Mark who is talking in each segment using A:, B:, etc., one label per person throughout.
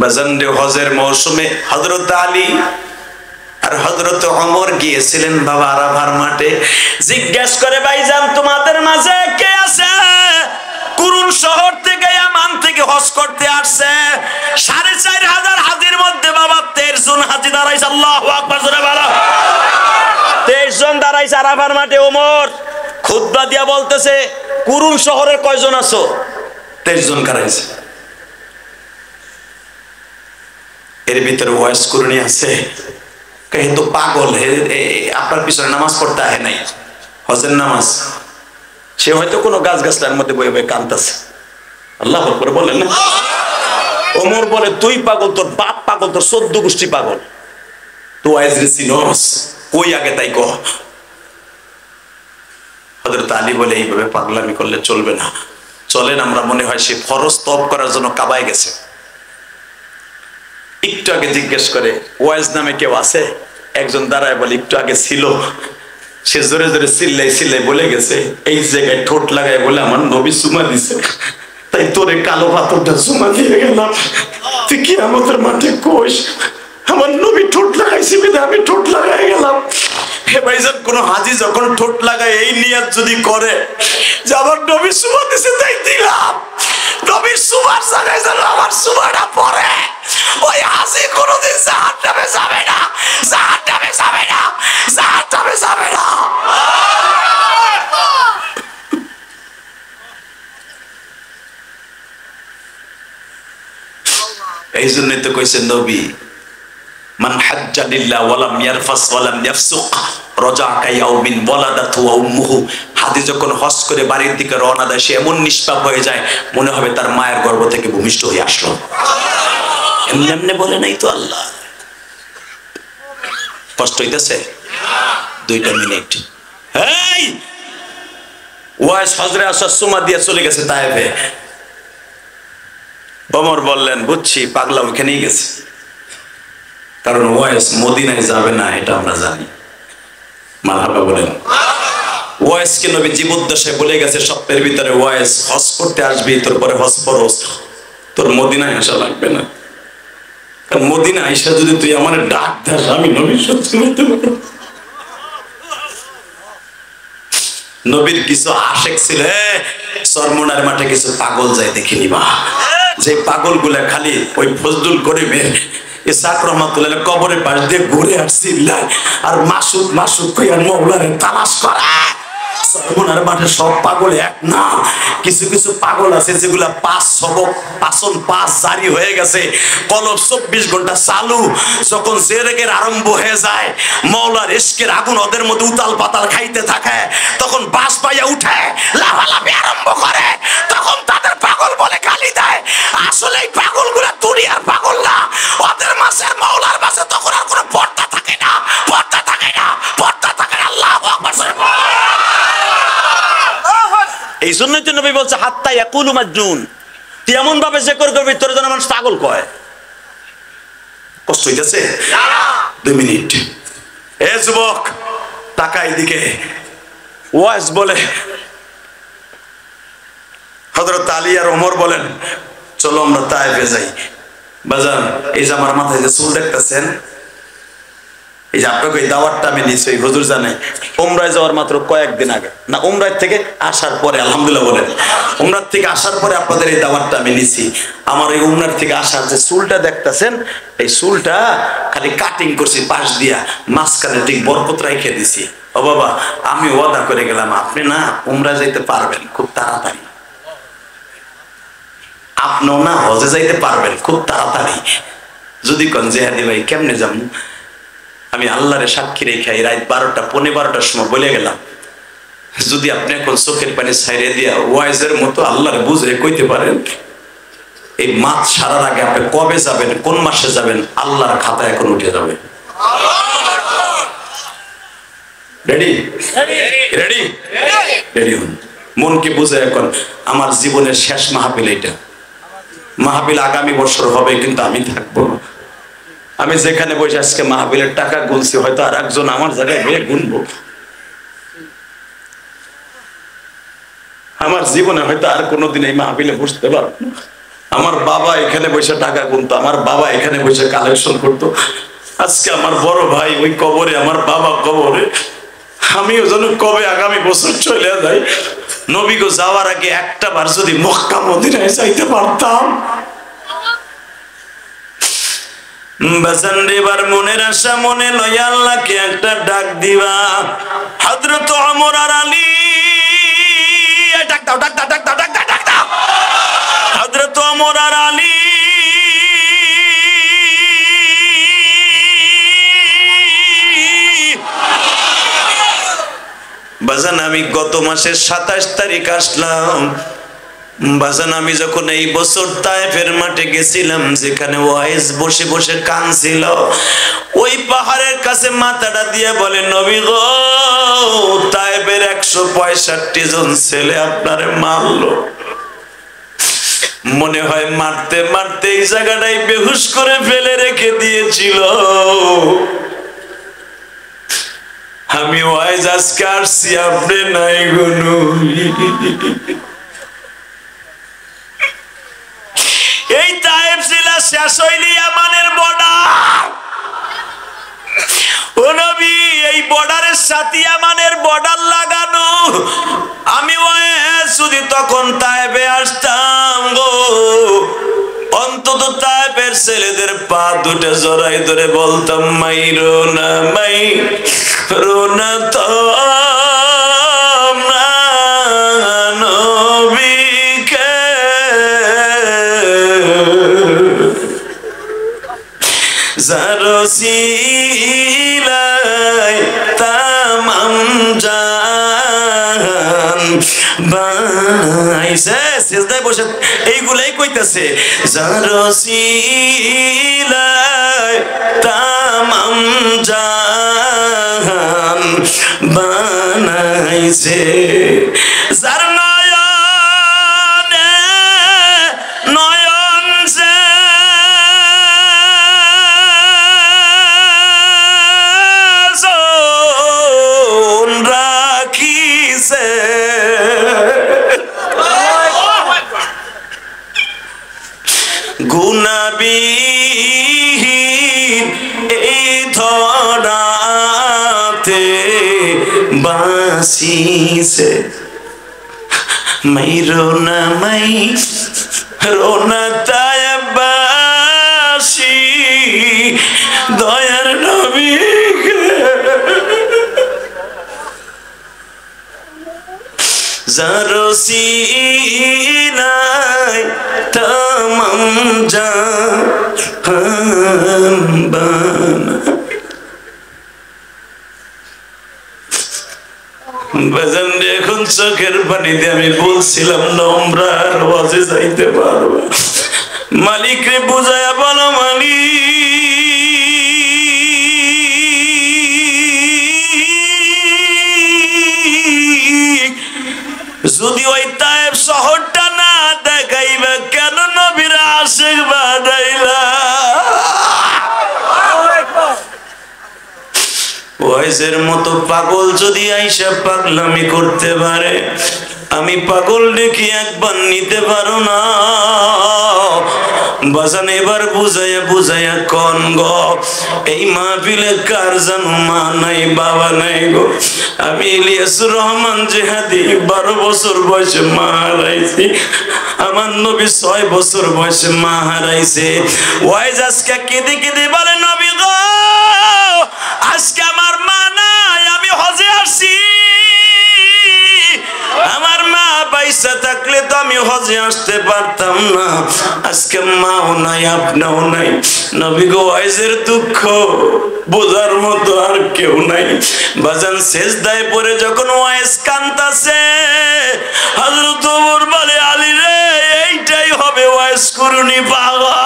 A: বাজানরে হজের মৌসুমে হযরত আলী আর হযরত ওমর গিয়েছিলেন বাবা আরাফার মাঠে। জিজ্ঞেস করে ভাইজান তোমাদের মাঝে কে আছে কুরুন শহর থেকে ইয়ামান থেকে হজ করতে আসছে? 4500 হাজির মধ্যে বাবা 23 জন হাজি দাঁড়াইছে। আল্লাহু আকবার জোরে বলো। 23 জন দাঁড়াইছে আরাফার মাঠে। ওমর খুতবা দিয়া বলতেছে কুরুন শহরের কয়জন আছো? 23 জন দাঁড়াইছে। এর ভিতরে ওয়াইস কুরুনি আছে, কে তো পাগল, আপনার পিছনে নামাজ পড়তে আহে নাই, হজের নামাজ। সে হয়তো কোনো গাছ গাছলার মধ্যে বয়ে বয়ে কাঁদতেছে। আল্লাহু আকবার বলেন না। ওমর বলে তুই পাগল, তোর বাপ পাগল, তোর 14 গোষ্ঠী পাগল, তুই ওয়াইজরে চিনোস কই আগে তাই কহ। হযরত আলী বলে এইভাবে পাগলামি করলে চলবে না, চলেন আমরা মনে হয় সে ফরজ তওব করার জন্য কাবায় গেছে। একটু আগে জিজ্ঞেস করে ওয়াইজ নামে কেউ আছে? একজন দাঁড়ায় বলে একটু আগে ছিল। সে জোরে জোরে চিল্লাই চিল্লাই বলে গেছে এই জায়গায় ঠোঁট লাগায় বলে আমার নবী চুমা দিছে, তাই তোরে কালো পাথরটা চুমা দিয়ে গেলাম। তুই কি আমাদের মাঠে কোষ আমার নবী ঠোঁট লাগাইছি বিধে আমি ঠোঁট লাগাই গেলাম। হে ভাইজান, কোন হাজি যখন ঠোঁট লাগায় এই নিয়ত যদি করে যে আমার নবী চুমা দিছে তাই দিলাম, নবীর সুমার জায়গায় যেন আমার সুমাটা পড়ে, ওই হাজি কোনোদিন জাহান্নামে যাবে না, জাহান্নামে যাবে না, জাহান্নামে যাবে না। এই জন্যই তো কইছেন নবী মান হাজ্জা লিল্লাহ ওয়া লাম ইয়ারফাস ওয়া লাম ইয়াফসুক রাজা কায়াউমিন ওয়ালাদাতু উম্মুহু। হাদি যখন হজ করে বাড়ির দিকে রওনা দেয় সে এমন নিষ্পাপ হয়ে যায় মনে হবে তার মায়ের গর্ভ থেকে ভূমিষ্ঠ হয়ে আসলো। এমনি এমনি বলে নাই তো আল্লাহ। কষ্ট হইতেছে? 2টা মিনিট। এই ওয়াইস হজরে আসার সুমা দিয়ে চলে গেছে তায়েফে। ওমর বললেন বুঝছি পাগলা ওখানেই গেছে, কারণ ওয়াইস মদিনায় যাবে না এটা আমরা জানি। মারহাবা বলেন। ওয়াইসকে নবী জীবদ্দশায় বলে গেছে স্বপ্নের ভিতরে ওয়াইস হজ করতে আসবি, তোর পরে হজ ফরজ, তোর মদিনায় আসা লাগবে না, কারণ মদিনা আইসা যদি তুই আমার ডাক দাস আমি নবীর সত্যি বলতে পারবো। নবীর কিছু আশেক ছিল, সরমুনার মাঠে কিছু পাগল যায় দেখে নিবা, যে পাগল গুলা খালি ওই ফজলুল করিমের ইসাক রহমাতুল্লাহ কবরের পাশ দিয়ে ঘুরে আসছি আর মাসুদ মাসুদ কইয়া মওলারে তালাশ করে। সরমুনার মাঠে সব পাগল এক না, কিছু কিছু পাগল আছে যেগুলা পাচন পাস জারি হয়ে গেছে, কলব 24 ঘন্টা চালু। যখন জেরেকের আরম্ভ হয়ে যায় মওলার ইশকের আগুন ওদের মধ্যে উতাল পাতাল খাইতে থাকে, তখন বাস পাইয়া উঠে লাফালাফি আরম্ভ করে, তখন তাদের পাগল বলে গালি দেয়। আসলে এই পাগলগুলা দুনিয়ার পাগল না, ওদের মাঝে মওলার মাঝে তখন আর কোনো পর্দা থাকে না, পর্দা থাকে না, পর্দা থাকে না। আল্লাহু আকবার। এই জন্যই তো নবী বলছে হাত্তা ইয়াকুলু মাজনুন, তুই এমন ভাবে জিকির করবি তোর জন্য মানুষ পাগল কয়। কষ্ট হইতেছে? 2 মিনিট। এ যুবক টাকা এদিকে। ওয়াইস বলে হযরত আলী আর ওমর বলেন চলো আমরা তায়েফে যাই। বাজান এই যে আমার মাথায় যে চুল দেখতেছেন, এই যে আপনাকে এই দাওয়াতটা আমি নিচ্ছি, ওই হুজুর জানে উমরায় যাওয়ার মাত্র কয়েকদিন আগে না উমরায় থেকে আসার পরে, আলহামদুলিল্লাহ বলেন, উমরার থেকে আসার পরে আপনাদের এই দাওয়াতটা আমি নিচ্ছি। আমার এই উমরার থেকে আসার যে চুলটা দেখতেছেন এই চুলটা খালি কাটিং করছি পাশ দিয়া, মাঝখানে ঠিক বরকত রেখে দিছি। ও বাবা আমি ওয়াদা করে গেলাম আপনি না উমরা যাইতে পারবেন খুব তাড়াতাড়ি, আপনিও না হজে যাইতে পারবেন খুব তাড়াতাড়ি। যদি কোন জেহাদি ভাই কেমনে যাবো, আমি আল্লাহরে সাক্ষী রেখে রাত 12টা পৌনে 12টার সময় বলে গেলাম যদি আপনি এখন চোখের পানি ছাইড়ে দিয়া ওয়াইজের মতো আল্লাহরে বুঝে কইতে পারেন এই মাস সারার আগে আপনি কবে যাবেন কোন মাসে যাবেন আল্লাহর খাতায় এখন উঠে যাবে। রেডি রেডি রেডি হন। মনকে বুঝে এখন আমার জীবনের শেষ মাহফিল, এটা মাহফিল আগামী বছর হবে কিন্তু আমি থাকবো। আমি যেখানে বসে আজকে মাহফিলের টাকা গুনছি হয়তো আর একজন আমার জায়গায় গিয়ে গুনবো। আমার জীবনে হয়তো আর কোনোদিন এই মাহফিলে বসতে পারবো না। আমার বাবা এখানে বসে টাকা গুনতো, আমার বাবা এখানে বসে কালেকশন করতো। আজকে আমার বড় ভাই ওই কবরে, আমার বাবা কবরে, আমিও যেন কবে আগামী বছর চলে যাই। নবী গো যাওয়ার আগে একটা বার যদি মক্কা মদিনায় যাইতে পারতাম। বাজান এবার মনের আশা মনে লইয়া আল্লাহকে একটা ডাক দিবা। হযরত ওমর আর আলী, ডাক দাও, ডাক দাও, ডাক দাও, ডাক দাও, ডাক দাও। হযরত ওমর আর আলী বাজান আমি গত মাসের 27 তারিখ আসলাম। বাজান আমি যখন এই বছর তায়েফের মাঠে গেছিলাম, যেখানে ওয়াইজ বসে বসে কাঁদছিল, ওই পাহাড়ের কাছে মাথাটা দিয়ে বলে, নবী গো তায়েফের 165 জন ছেলে আপনারে মারলো। মনে হয় মারতে মারতে এই জায়গাটাই বেহুশ করে ফেলে রেখে দিয়েছিল। আমি ওয়াইজ আজকে আসছি, আপনি নাই গো নবী। এই তায়েফ জেলা শেষ হইলি ইয়ামানের বর্ডার। ও নবী এই বর্ডারের সাথে ইয়ামানের বর্ডার লাগানো। আমি ওয়াইজ যদি তখন তায়েফে আসতাম গো, অন্তত তায়েফের ছেলেদের পা দুটো জড়াই ধরে বলতাম, মাইরো না, মাইরো না তোমরা নবীকে, যার ওসিলায় তামাম জাহান বানাইছে। সিজদায় বসে এইগুলাই কইতাছে, যার ওসিলায় তামাম জাহান বানাইছে, যার নয়নে নয়ন যে রাখিছে, গুনাবিহীন এই ধরাতে বাসিছে। মাইরো না, মাইরো না তায়েফবাসী দয়ার নবীকে, যার ওসিলায় তামাম জাহান বানাইছে। বাজান এখন চোখের পানিতে আমি বলছিলাম না উমরার ওয়াজে যাইতে পারবো। মালিক রে বুঝায়া বলো, মালিক যদি ওই তায়েফ শহরটা না দেখাইবা কেন নবীর আশিক বানাইলা? ওয়াইজের মতো পাগল যদি আইসা পাগলামি করতে পারে, আমি পাগল দেখি একবার নিতে পারো না? বাজান এবার বুঝাইয়া বুঝাইয়া কোন গো, এই মাহফিলে কার জানো মা নাই বাবা নাই গো? আমি ইলিয়াসুর রহমান জিহাদি 12 বছর বয়সে মা হারাইছি, আমার নবী 6 বছর বয়সে মা হারাইছে। ওয়াইজ আজকে কেঁদে কেঁদে বলে, নবী গো আজকে আমার মা নাই, আমি হজে আসছি, আমার মা পয়সা থাকলে তো আমি হজে আসতে পারতাম না, আজকে মাও নাই আপনিও নাই। নবী গো ওয়াইজের দুঃখ বোঝার মতো আর কেউ নাই। বাজান সেজদায় পড়ে যখন ওয়াইজ কান্দাছে, হযরত ওমর বলে, আলী রে এইটাই হবে ওয়াইজ করুনি বাবা।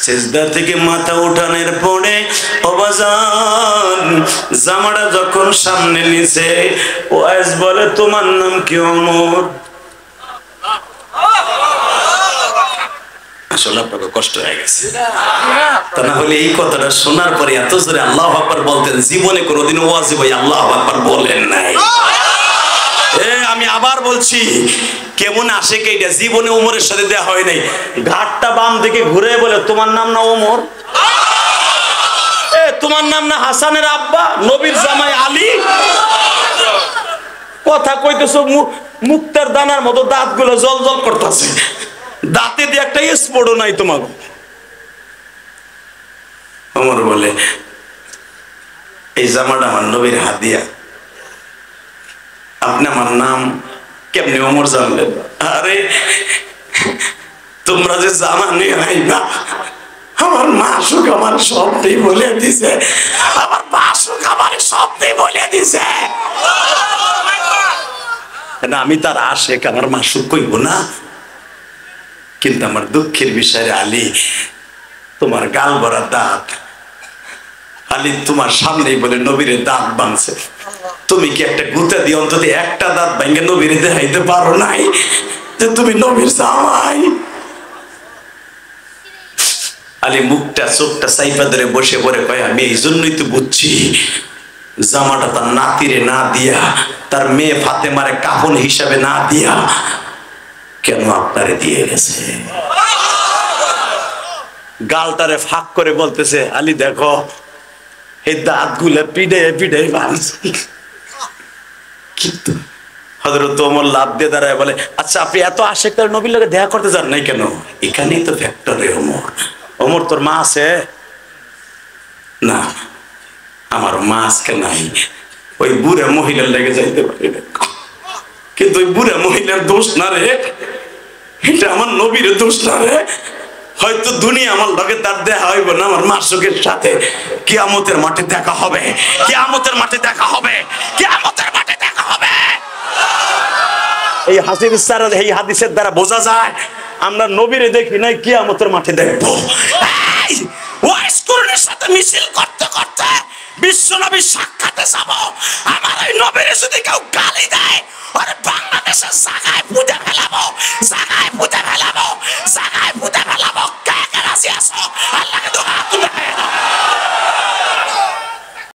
A: সেজদা থেকে মাথা উঠানোর পরে অবাজান জামাটা যখন সামনে নিছে, ওয়াইজ বলে, তোমার নাম কি? ওমর। আসলে আপনাকে কষ্ট হয়ে গেছে। তা না হলে এই কথাটা শোনার পরে এত জোরে আল্লাহু আকবার বলতেন, জীবনে কোনোদিন ওয়াজিব হয়ে আল্লাহু আকবার বলেন নাই। আমি আবার বলছি, কেমন আসে এইটা জীবনে ওমরের সাথে দেয়া হয় নাই। ঘাটটা বাম দিকে ঘুরে বলে, তোমার নাম না ওমর? তোমার নাম না হাসানের আব্বা, নবীর জামাই আলী? কথা কইতেছো মুক্তার দানার মতো দাঁত গুলো জল জল করতেছে, দাঁতে দিয়ে একটা স্পটও নাই তোমার। ওমর বলে, এই জামাটা আমার নবীর হাদিয়া, আপনি আমার নাম কেমনে ওমর জানলেন? আরে তোমরা যে জামা নিয়ে আইবা, আমার মাসুক আমার সবটাই বলে দিছে, আমার মাসুক আমার সবটাই বলে দিছে। না আমি তার আশেক, আমার মাসুক কইব না। কিন্তু আমার দুঃখের বিষয় আলী, তোমার গাল ভরা দাঁত, আলী তোমার সামনেই বলে নবীরে দাঁত ভাঙছে, তুমি কি একটা গুতা দিয়ে অন্তত একটা দাঁত ভেঙে নবীরে দেখাইতে পারো নাই যে তুমি নবীর জামাই? আলী মুখটা চোখটা সাইফা ধরে বসে পড়ে কয়, আমি এই জন্যই তো বুঝছি জামাটা তার নাতিরে না দিয়া, তার মেয়ে ফাতেমারে কাফন হিসাবে না দিয়া কেন আপনারে দিয়ে গেছে। গালটারে ফাঁক করে বলতেছে, আলী দেখো এই দাঁত গুলা পিড়ে পিড়ে ভাঙছে। কিন্তু হযরত ওমর লাভ দিয়ে দাঁড়ায় বলে, আচ্ছা আপনি এত আশেক তার নবীর লগে দেখা করতে যান নাই কেন? এখানেই তো ফ্যাক্টরে ওমর। ওমর তোর মা আছে? না আমার মা আজকে নাই, ওই বুড়া মহিলার লেগে যাইতে পারি না। কিন্তু ওই বুড়া মহিলার দোষ না রে, এটা আমার নবীর দোষ না রে। হয়তো দুনিয়া আমার লগে তার দেখা হইব না, আমার মাসুকের সাথে কিয়ামতের মাঠে দেখা হবে, কিয়ামতের মাঠে দেখা হবে, কিয়ামতের মাঠে দেখা হবে। এই হাদিসের দ্বারা বোঝা যায় আমরা নবীরে দেখি নাই, কিয়ামতের মাঠে দেখবো। সাথে মিছিল করতে করতে বিশ্ব নবীর সাক্ষাতে যাব, আমার এই নবীরে যদি কেউ গালি দেয়, আরে বাংলাদেশের জায়গায় পুঁতে ফেলাবো।